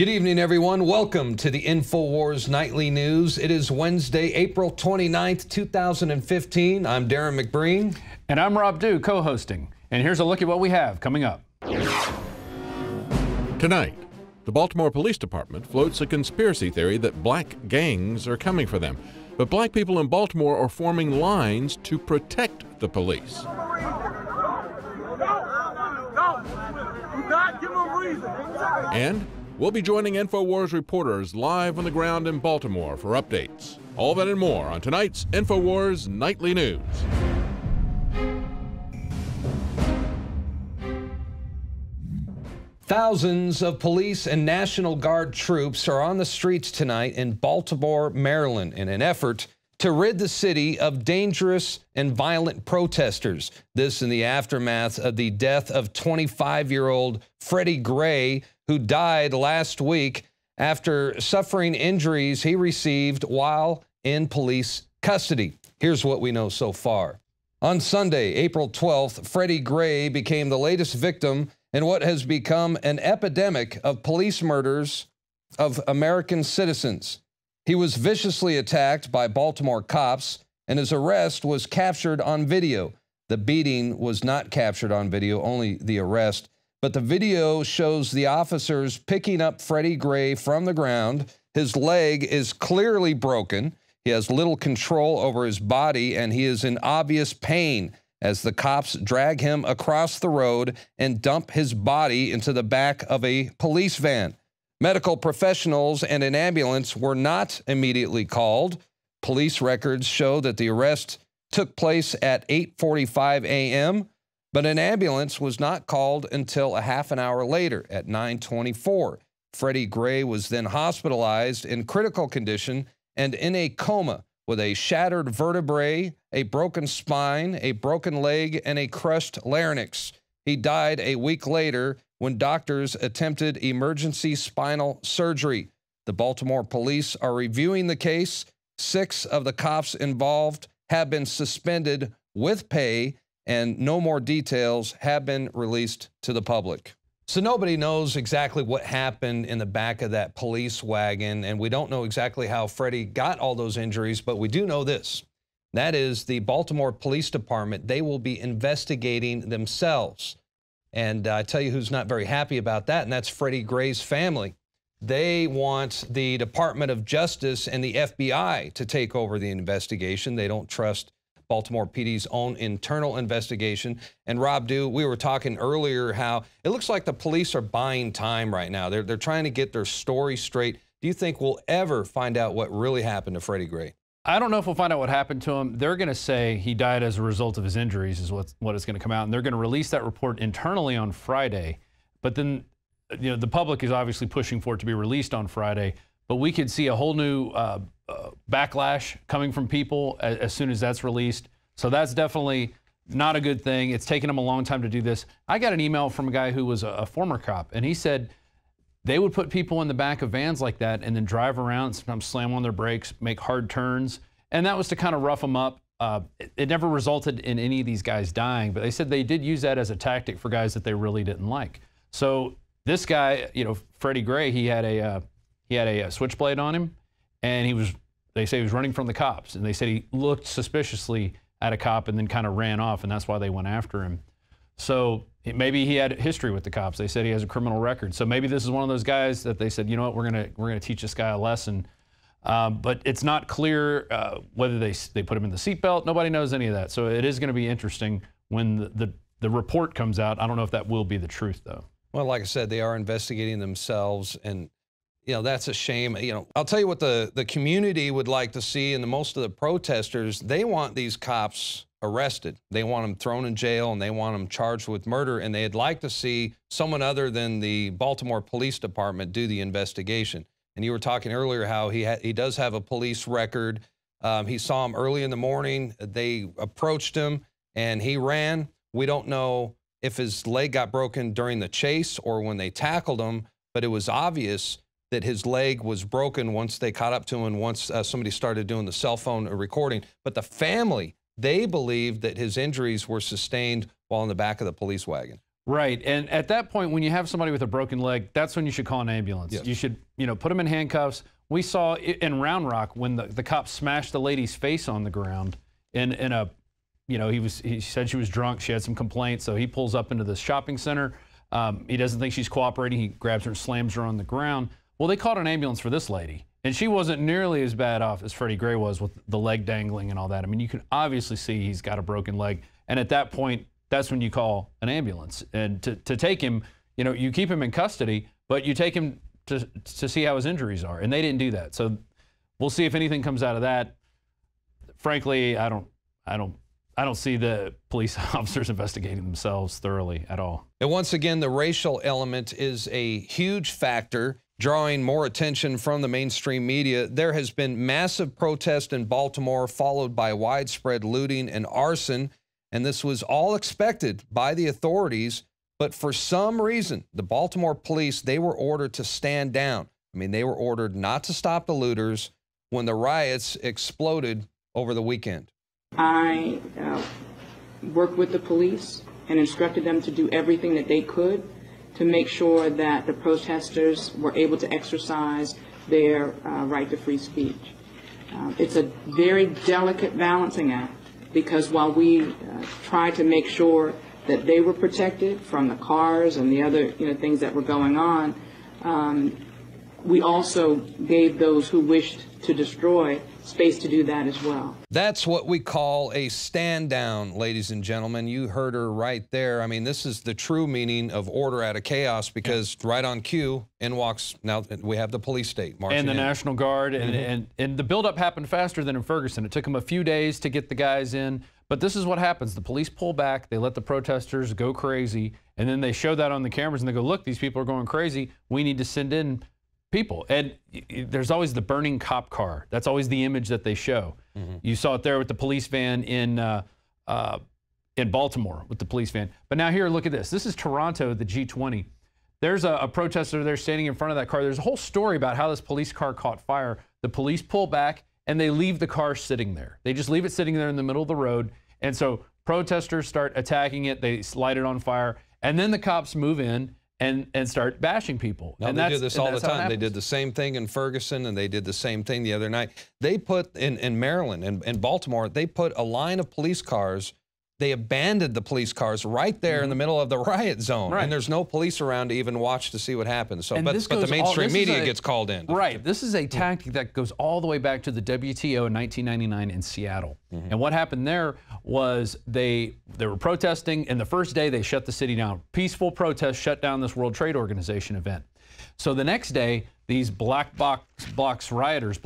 Good evening, everyone. Welcome to the INFOWARS Nightly News. It is Wednesday, April 29th, 2015. I'm Darren McBreen. And I'm Rob Dew, co-hosting. And here's a look at what we have coming up. Tonight, the Baltimore Police Department floats a conspiracy theory that black gangs are coming for them. But black people in Baltimore are forming lines to protect the police. And we'll be joining INFOWARS reporters live on the ground in Baltimore for updates. All that and more on tonight's INFOWARS Nightly News. Thousands of police and National Guard troops are on the streets tonight in Baltimore, Maryland, in an effort to rid the city of dangerous and violent protesters. This in the aftermath of the death of 25-year-old Freddie Gray, who died last week after suffering injuries he received while in police custody. Here's what we know so far. On Sunday, April 12th, Freddie Gray became the latest victim in what has become an epidemic of police murders of American citizens. He was viciously attacked by Baltimore cops, and his arrest was captured on video. The beating was not captured on video, only the arrest. But the video shows the officers picking up Freddie Gray from the ground. His leg is clearly broken. He has little control over his body, and he is in obvious pain as the cops drag him across the road and dump his body into the back of a police van. Medical professionals and an ambulance were not immediately called. Police records show that the arrest took place at 8:45 a.m., but an ambulance was not called until a half an hour later at 9:24. Freddie Gray was then hospitalized in critical condition and in a coma with a shattered vertebrae, a broken spine, a broken leg, and a crushed larynx. He died a week later when doctors attempted emergency spinal surgery. The Baltimore police are reviewing the case. 6 of the cops involved have been suspended with pay, and no more details have been released to the public. So nobody knows exactly what happened in the back of that police wagon, and we don't know exactly how Freddie got all those injuries, but we do know this. That is, the Baltimore Police Department, they will be investigating themselves. And I tell you who's not very happy about that, and that's Freddie Gray's family. They want the Department of Justice and the FBI to take over the investigation. They don't trust Baltimore PD's own internal investigation. And Rob Dew, we were talking earlier how it looks like the police are buying time right now. They're trying to get their story straight. Do you think we'll ever find out what really happened to Freddie Gray? I don't know if we'll find out what happened to him. They're going to say he died as a result of his injuries is what is going to come out. And they're going to release that report internally on Friday. But then, you know, the public is obviously pushing for it to be released on Friday. But we could see a whole new backlash coming from people as soon as that's released. So that's definitely not a good thing. It's taken them a long time to do this. I got an email from a guy who was a former cop, and he said they would put people in the back of vans like that and then drive around, sometimes slam on their brakes, make hard turns. And that was to kind of rough them up. It never resulted in any of these guys dying, but they said they did use that as a tactic for guys that they really didn't like. So this guy, you know, Freddie Gray, he had a switchblade on him, and they say he was running from the cops, and they said he looked suspiciously at a cop and then kind of ran off, and that's why they went after him. So maybe he had history with the cops. They said he has a criminal record. So maybe this is one of those guys that they said, you know what, we're gonna teach this guy a lesson. But it's not clear whether they put him in the seatbelt. Nobody knows any of that. So it is going to be interesting when the report comes out. I don't know if that will be the truth, though. Well, like I said, they are investigating themselves, and you know, that's a shame. You know, I'll tell you what the community would like to see, and most of the protesters, they want these cops arrested. They want them thrown in jail, and they want them charged with murder, and they'd like to see someone other than the Baltimore Police Department do the investigation. And you were talking earlier how he does have a police record. He saw him early in the morning. They approached him, and he ran. We don't know if his leg got broken during the chase or when they tackled him, but it was obvious that his leg was broken once they caught up to him and once somebody started doing the cell phone recording. But the family, they believed that his injuries were sustained while in the back of the police wagon. Right. And at that point, when you have somebody with a broken leg, that's when you should call an ambulance. Yes. You should, put them in handcuffs. We saw in Round Rock when the cops smashed the lady's face on the ground in a, he said she was drunk. She had some complaints. So he pulls up into the shopping center. He doesn't think she's cooperating. He grabs her and slams her on the ground. Well, they called an ambulance for this lady. And she wasn't nearly as bad off as Freddie Gray was with the leg dangling and all that. I mean, you can obviously see he's got a broken leg. And at that point, that's when you call an ambulance. And to take him, you keep him in custody, but you take him to see how his injuries are. And they didn't do that. So we'll see if anything comes out of that. Frankly, I don't see the police officers investigating themselves thoroughly at all. And once again, the racial element is a huge factor, drawing more attention from the mainstream media. There has been massive protest in Baltimore, followed by widespread looting and arson. And this was all expected by the authorities. But for some reason, the Baltimore police, they were ordered to stand down. I mean, they were ordered not to stop the looters when the riots exploded over the weekend. I worked with the police and instructed them to do everything that they could to make sure that the protesters were able to exercise their right to free speech. It's a very delicate balancing act, because while we tried to make sure that they were protected from the cars and the other things that were going on, we also gave those who wished to destroy space to do that as well. That's what we call a stand down, ladies and gentlemen. You heard her right there. I mean, this is the true meaning of order out of chaos, because right on cue, in walks, now we have the police state marching and the in. National Guard, and the buildup happened faster than in Ferguson. It took them a few days to get the guys in, but this is what happens. The police pull back, they let the protesters go crazy, and then they show that on the cameras and they go, look, these people are going crazy. We need to send in people. And there's always the burning cop car. That's always the image that they show. You saw it there with the police van in Baltimore with the police van. But now here, look at this. This is Toronto, the G20. There's a protester there standing in front of that car. There's a whole story about how this police car caught fire. The police pull back and they leave the car sitting there. They just leave it sitting there in the middle of the road. And so protesters start attacking it. They light it on fire. And then the cops move in and start bashing people. No, and they do this all the time. They happens. did the same thing in Ferguson, and they did the same thing the other night. They put, in Maryland and in Baltimore, they put a line of police cars. They abandoned the police cars right there in the middle of the riot zone. Right. And there's no police around to even watch to see what happens. So, but the goes mainstream media gets called in. Right. This is a tactic that goes all the way back to the WTO in 1999 in Seattle. And what happened there was they were protesting, and the first day they shut the city down. Peaceful protest shut down this World Trade Organization event. So the next day, these black box rioters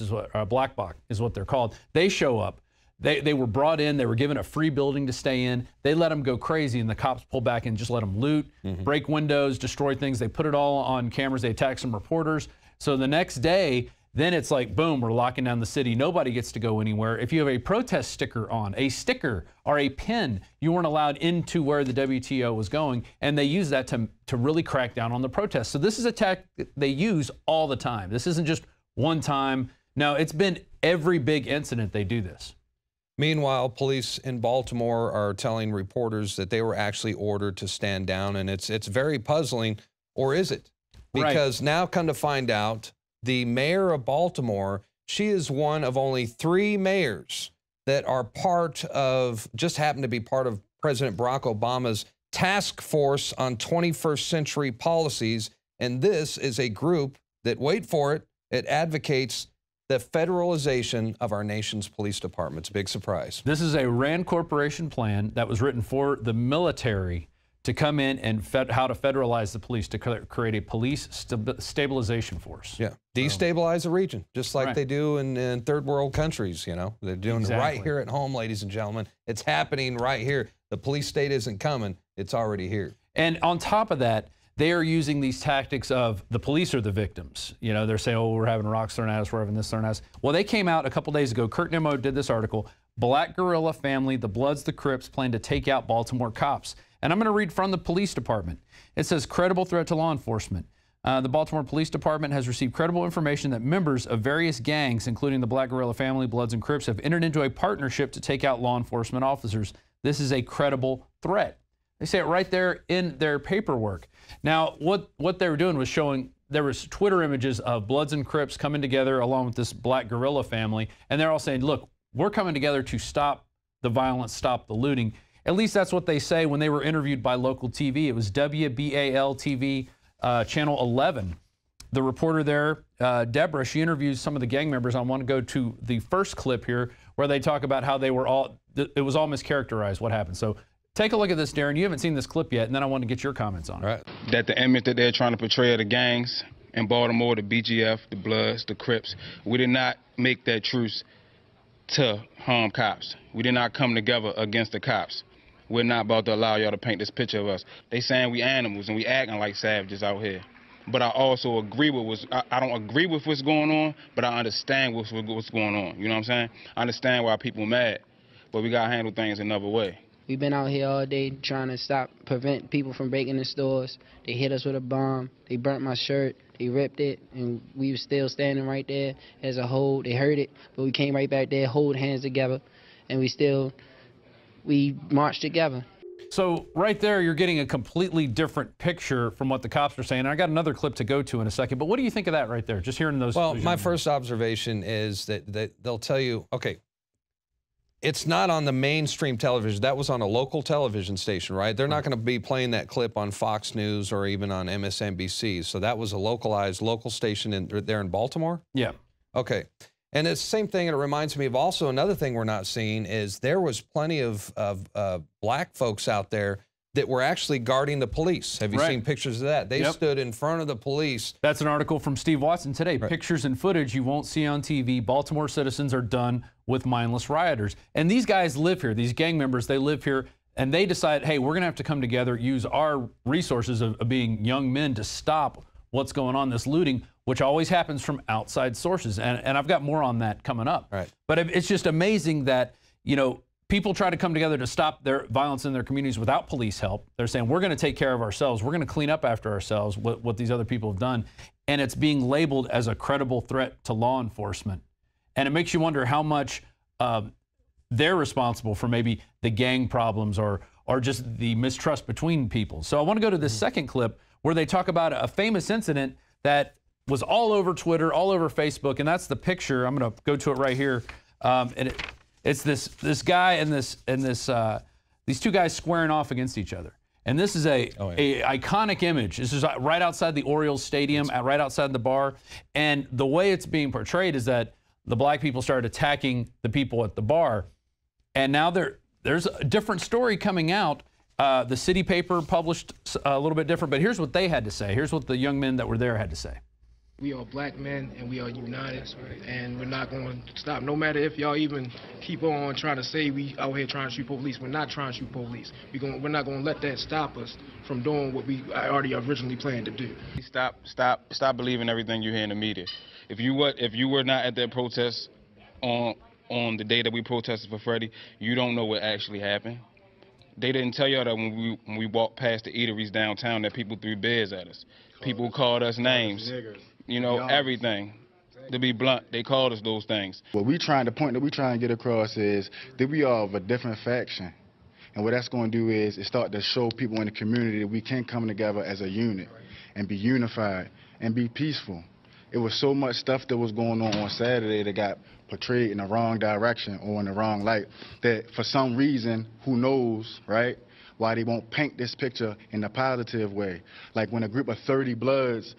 is what they're called. They show up. They were brought in. They were given a free building to stay in. They let them go crazy, and the cops pulled back and just let them loot, break windows, destroy things. They put it all on cameras. They attacked some reporters. So the next day, then it's like, boom, we're locking down the city. Nobody gets to go anywhere. If you have a protest sticker on, a sticker or a pin, you weren't allowed into where the WTO was going, and they use that to really crack down on the protests. So this is a tactic they use all the time. This isn't just one time. No, it's been every big incident they do this. Meanwhile, police in Baltimore are telling reporters that they were actually ordered to stand down, and it's very puzzling, or is it? Because now come to find out, the mayor of Baltimore, she is one of only 3 mayors that are just happen to be part of President Barack Obama's task force on 21st century policies. And this is a group that, wait for it, it advocates the federalization of our nation's police departments. Big surprise. This is a RAND Corporation plan that was written for the military to come in and how to federalize the police, to create a police stabilization force. Yeah, destabilize the region, just like they do in third world countries, They're doing it right here at home, ladies and gentlemen. It's happening right here. The police state isn't coming. It's already here. And on top of that, they are using these tactics of the police are the victims. They're saying, oh, we're having rocks thrown at us, we're having this thrown at us. Well, they came out a couple days ago. Kurt Nimmo did this article, Black Guerrilla Family, the Bloods, the Crips plan to take out Baltimore cops. And I'm going to read from the police department. It says, credible threat to law enforcement. The Baltimore Police Department has received credible information that members of various gangs, including the Black Guerrilla Family, Bloods, and Crips, have entered into a partnership to take out law enforcement officers. This is a credible threat. They say it right there in their paperwork. Now, what they were doing was showing there was Twitter images of Bloods and Crips coming together along with this black guerrilla family, and they're all saying, look, we're coming together to stop the violence, stop the looting. At least that's what they say when they were interviewed by local TV. It was WBAL TV, Channel 11. The reporter there, Deborah, she interviews some of the gang members. I want to go to the first clip here where they talk about how they were all, it was all mischaracterized what happened. So take a look at this, Darren. You haven't seen this clip yet, and then I want to get your comments on it. Right. That the image that they're trying to portray of the gangs in Baltimore, the BGF, the Bloods, the Crips, we did not make that truce to harm cops. We did not come together against the cops. We're not about to allow y'all to paint this picture of us. They saying we animals and we acting like savages out here. But I also agree with I don't agree with what's going on, but I understand what's going on. You know what I'm saying? I understand why people are mad, but we gotta handle things another way. We've been out here all day trying to prevent people from breaking the stores. They hit us with a bomb. They burnt my shirt. They ripped it, and we were still standing right there as a whole. They heard it, but we came right back there, hold hands together, and we marched together. So right there, you're getting a completely different picture from what the cops are saying. And I got another clip to go to in a second, but what do you think of that right there? Just hearing those. Well, my first observation is that they'll tell you, okay, it's not on the mainstream television. That was on a local television station, right? They're not going to be playing that clip on Fox News or even on MSNBC. So that was a localized local station there in Baltimore? Yeah. Okay. And it's the same thing, and it reminds me of also another thing we're not seeing is there was plenty of black folks out there that were actually guarding the police. Have you seen pictures of that? They stood in front of the police. That's an article from Steve Watson today. Right. Pictures and footage you won't see on TV. Baltimore citizens are done with mindless rioters. And these guys live here. These gang members, they live here. And they decide, hey, we're going to have to come together, use our resources of being young men to stop what's going on, this looting, which always happens from outside sources. And I've got more on that coming up. Right. But it's just amazing that, you know, people try to come together to stop their violence in their communities without police help. They're saying, we're going to take care of ourselves. We're going to clean up after ourselves, what these other people have done. And it's being labeled as a credible threat to law enforcement. And it makes you wonder how much they're responsible for maybe the gang problems or just the mistrust between people. So I want to go to this second clip where they talk about a famous incident that was all over Twitter, all over Facebook, and that's the picture. I'm going to go to it right here. And it's this guy and these two guys squaring off against each other. And this is a iconic image. This is right outside the Orioles Stadium, right outside the bar. And the way it's being portrayed is that the black people started attacking the people at the bar. And now there's a different story coming out. The city paper published a little bit different, but here's what they had to say. Here's what the young men that were there had to say. We are black men and we are united, and we're not going to stop. No matter if y'all even keep on trying to say we out here trying to shoot police, we're not trying to shoot police. We're not going to let that stop us from doing what we already originally planned to do. Stop believing everything you hear in the media. If you were not at that protest on the day that we protested for Freddie, you don't know what actually happened. They didn't tell y'all that when we walked past the eateries downtown that people threw beers at us. People called us names. You know, everything. To be blunt, they called us those things. The point that we're trying to get across is that we are of a different faction. And what that's going to do is start to show people in the community that we can come together as a unit and be unified and be peaceful. It was so much stuff that was going on Saturday that got portrayed in the wrong direction or in the wrong light that for some reason, who knows, right, why they won't paint this picture in a positive way. Like when a group of 30 Bloods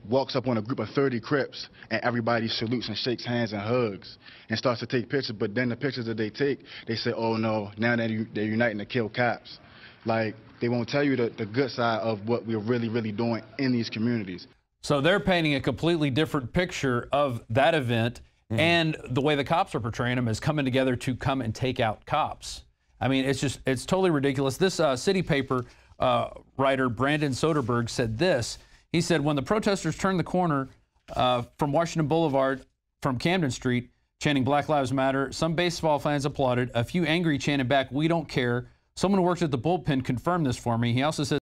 walks up on a group of 30 Crips and everybody salutes and shakes hands and hugs and starts to take pictures, but then the pictures that they take, they say, oh no, now they're uniting to kill cops. Like, they won't tell you the good side of what we're really, really doing in these communities. So they're painting a completely different picture of that event, and the way the cops are portraying them is coming together to come and take out cops. I mean, it's totally ridiculous. This city paper writer, Brandon Soderberg, said this. He said, when the protesters turned the corner from Washington Boulevard from Camden Street, chanting Black Lives Matter, some baseball fans applauded. A few angry chanted back, we don't care. Someone who worked at the bullpen confirmed this for me. He also said,